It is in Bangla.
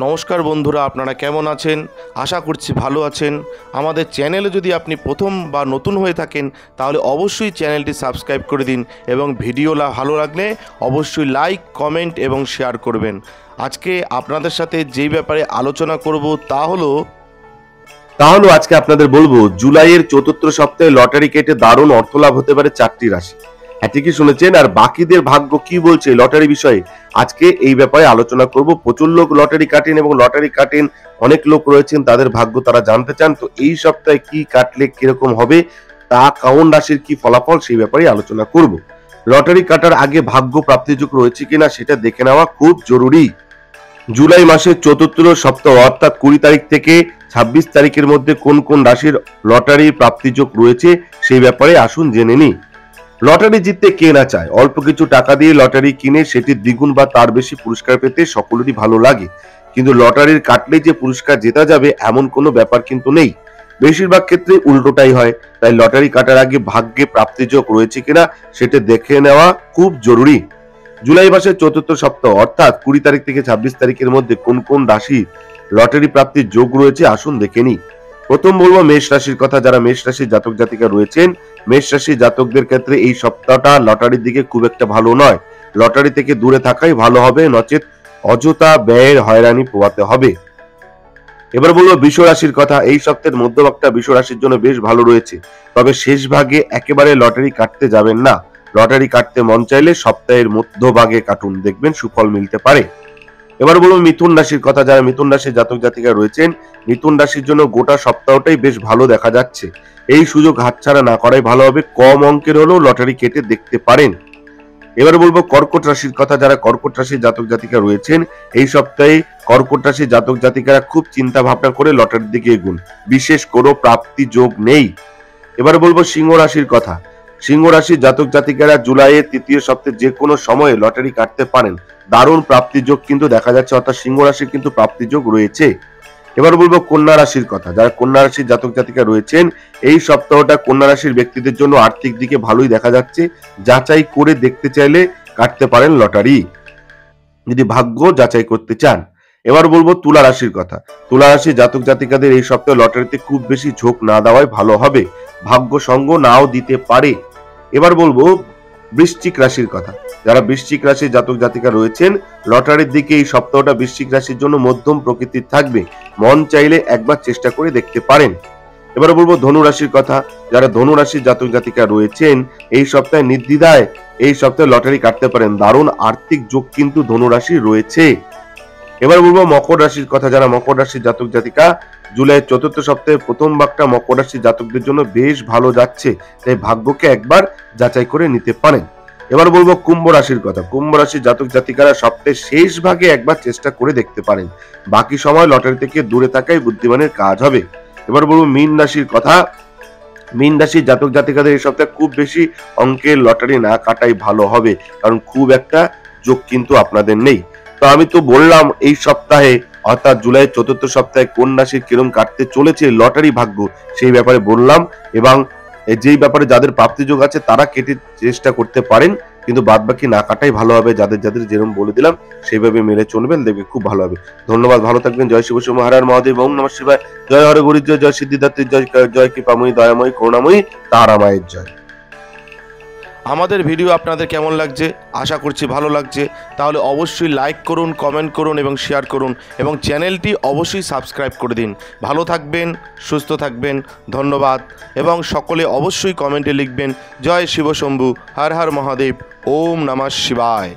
নমস্কার বন্ধুরা, আপনারা কেমন আছেন? আশা করছি ভালো আছেন। আমাদের চ্যানেলে যদি আপনি প্রথম বা নতুন হয়ে থাকেন তাহলে অবশ্যই চ্যানেলটি সাবস্ক্রাইব করে দিন এবং ভিডিও ভালো লাগলে অবশ্যই লাইক, কমেন্ট এবং শেয়ার করবেন। আজকে আপনাদের সাথে যেই ব্যাপারে আলোচনা করব তা হলো আজকে আপনাদের বলবো জুলাইয়ের চতুর্থ সপ্তাহে লটারি কেটে দারুণ অর্থলাভ হতে পারে 4টি রাশি। হ্যাঁ, ঠিকই শুনেছেন। আর বাকিদের ভাগ্য কি বলছে লটারি বিষয়ে আজকে এই ব্যাপারে আলোচনা করব। প্রচুর লোক লটারি কাটেন এবং লটারি কাটেন, অনেক লোক রয়েছেন তাদের ভাগ্য তারা জানতে চান। তো এই সপ্তাহে কি কাটলে কিরকম হবে, তা কোন রাশির কি ফলাফল, সেই ব্যাপারে আলোচনা করব। লটারি কাটার আগে ভাগ্য প্রাপ্তিযোগ রয়েছে কিনা সেটা দেখে নেওয়া খুব জরুরি। জুলাই মাসের চতুর্থ সপ্তাহ অর্থাৎ 20 তারিখ থেকে 26 তারিখের মধ্যে কোন কোন রাশির লটারি প্রাপ্তিযোগ রয়েছে সেই ব্যাপারে আসুন জেনে নিই। লটারি জিততে কে না চায়? অল্প কিছু টাকা দিয়ে লটারি কিনে সেটি দ্বিগুণ বা তার বেশি পুরস্কার পেতে সকলেরই ভালো লাগে, কিন্তু লটারির কাটলে যে পুরস্কার জেতা যাবে এমন কোনো ব্যাপার কিন্তু নেই। বেশিরভাগ ক্ষেত্রে উল্টোটাই হয়। তাই লটারি কাটার আগে ভাগ্যে প্রাপ্তিযোগ রয়েছে কিনা সেটা দেখে নেওয়া খুব জরুরি। জুলাই মাসের চতুর্থ সপ্তাহ অর্থাৎ 20 তারিখ থেকে 26 তারিখের মধ্যে কোন কোন রাশি লটারি প্রাপ্তির যোগ রয়েছে আসুন দেখে নিই। প্রথম বলবো মেষ রাশির কথা। যারা মেষ রাশির জাতক জাতিকা রয়েছেন, মেষ রাশির জাতকদের ক্ষেত্রে এই সপ্তাহটা লটারির দিকে খুব একটা ভালো নয়। লটারি থেকে দূরে থাকাই ভালো হবে, নচেত অযথা ব্যয়ের হয়রানি পোহাতে হবে। এবার বলবো বৃষ রাশির কথা। এই সপ্তাহের মধ্যভাগটা বৃষ রাশির জন্য বেশ ভালো রয়েছে, তবে শেষ ভাগে একেবারে লটারি কাটতে যাবেন না। লটারি কাটতে মন চাইলে সপ্তাহের মধ্যভাগে কাটুন, দেখবেন সুফল মিলতে পারে। এবার বলবো মিথুন রাশির কথা। যারা মিথুন রাশির জাতক জাতিকা রয়েছেন, মিথুন রাশির জন্য গোটা সপ্তাহটাই বেশ ভালো দেখা যাচ্ছে। এই সুযোগ হাতছাড়া না করাই ভালো হবে। কম অঙ্কের হলেও লটারি কেটে দেখতে পারেন। এবার বলবো কর্কট রাশির কথা। যারা কর্কট রাশির জাতক জাতিকা রয়েছেন, এই সপ্তাহে কর্কট রাশির জাতক জাতিকারা খুব চিন্তা ভাবনা করে লটারির দিকে এগুন, বিশেষ কোনো প্রাপ্তি যোগ নেই। এবার বলবো সিংহ রাশির কথা। সিংহ রাশির জাতক জাতিকারা জুলাইয়ের তৃতীয় সপ্তাহে যে কোনো সময়ে লটারি কাটতে পারেন। দারুণ প্রাপ্তিযোগ কিন্তু দেখা যাচ্ছে, অর্থাৎ সিংহ রাশির কিন্তু প্রাপ্তিযোগ রয়েছে। এবার বলবো কন্যা রাশির কথা। যারা কন্যা রাশির জাতক জাতিকা রয়েছেন, এই সপ্তাহটা কন্যা রাশির ব্যক্তিদের জন্য আর্থিক দিকে ভালোই দেখা যাচ্ছে। যাচাই করে দেখতে চাইলে কাটতে পারেন লটারি, যদি ভাগ্য যাচাই করতে চান। এবার বলবো তুলা রাশির কথা। তুলা রাশির জাতক জাতিকাদের এই সপ্তাহে লটারিতে খুব বেশি ঝোঁক না দেওয়াই ভালো হবে, ভাগ্য সঙ্গ নাও দিতে পারে। এবার বলবো বৃশ্চিক রাশির কথা। যারা বৃশ্চিক রাশির জাতক জাতিকা রয়েছেন, লটারির দিকে এই সপ্তাহটা বৃশ্চিক রাশির জন্য মধ্যম প্রকৃতির থাকবে, মন চাইলে একবার চেষ্টা করে দেখতে পারেন। এবার বলবো ধনু রাশির কথা। যারা ধনু রাশির জাতক জাতিকা রয়েছেন, এই সপ্তাহে নির্দ্বিধায় এই সপ্তাহে লটারি কাটতে পারেন। দারুণ আর্থিক যোগ কিন্তু ধনু রাশি রয়েছে। এবার বলবো মকর রাশির কথা। যারা মকর রাশির জাতক জাতিকা, জুলাইয়ের চতুর্থ সপ্তাহে প্রথম ভাগটা মকর রাশির জাতকদের জন্য বেশ ভালো যাচ্ছে, তাই ভাগ্যকে একবার যাচাই করে নিতে পারেন। এবার বলবো কুম্ভ রাশির কথা। কুম্ভ রাশির জাতক জাতিকারা সপ্তাহের শেষ ভাগে একবার চেষ্টা করে দেখতে পারেন, বাকি সময় লটারি থেকে দূরে থাকাই বুদ্ধিমানের কাজ হবে। এবার বলবো মীন রাশির কথা। মীন রাশির জাতক জাতিকাদের এই সপ্তাহে খুব বেশি অঙ্কের লটারি না কাটাই ভালো হবে, কারণ খুব একটা যোগ কিন্তু আপনাদের নেই। তো আমি তো বললাম এই সপ্তাহে অর্থাৎ জুলাই চতুর্থ সপ্তাহে কোন রাশির কিরম কাটতে চলেছে লটারি ভাগ্য, সেই ব্যাপারে বললাম। এবং যেই ব্যাপারে যাদের প্রাপ্তিযোগ আছে তারা কেটে চেষ্টা করতে পারেন, কিন্তু বাদ বাকি না কাটাই ভালো হবে। যাদের যাদের যেরকম বলে দিলাম সেইভাবে মেনে চলবেন, দেখবে খুব ভালো হবে। ধন্যবাদ, ভালো থাকবেন। জয় শিব শিব হর হর মহাদেব, ওম নমঃ শিবায়। জয় হর গুরু জয়, জয় সিদ্ধিদাত্রী জয়, জয় কৃপাময়ী দয়াময়ী করুণাময়ী তারা মায়ের জয়। আমাদের ভিডিও আপনাদের কেমন লাগছে? আশা করছি ভালো লাগছে। তাহলে অবশ্যই লাইক করুন, কমেন্ট করুন এবং শেয়ার করুন, এবং চ্যানেলটি অবশ্যই সাবস্ক্রাইব করে দিন। ভালো থাকবেন, সুস্থ থাকবেন, ধন্যবাদ। এবং সকলে অবশ্যই কমেন্টে লিখবেন জয় শিব শম্ভু, হর হর মহাদেব, ওম নমঃ শিবায়।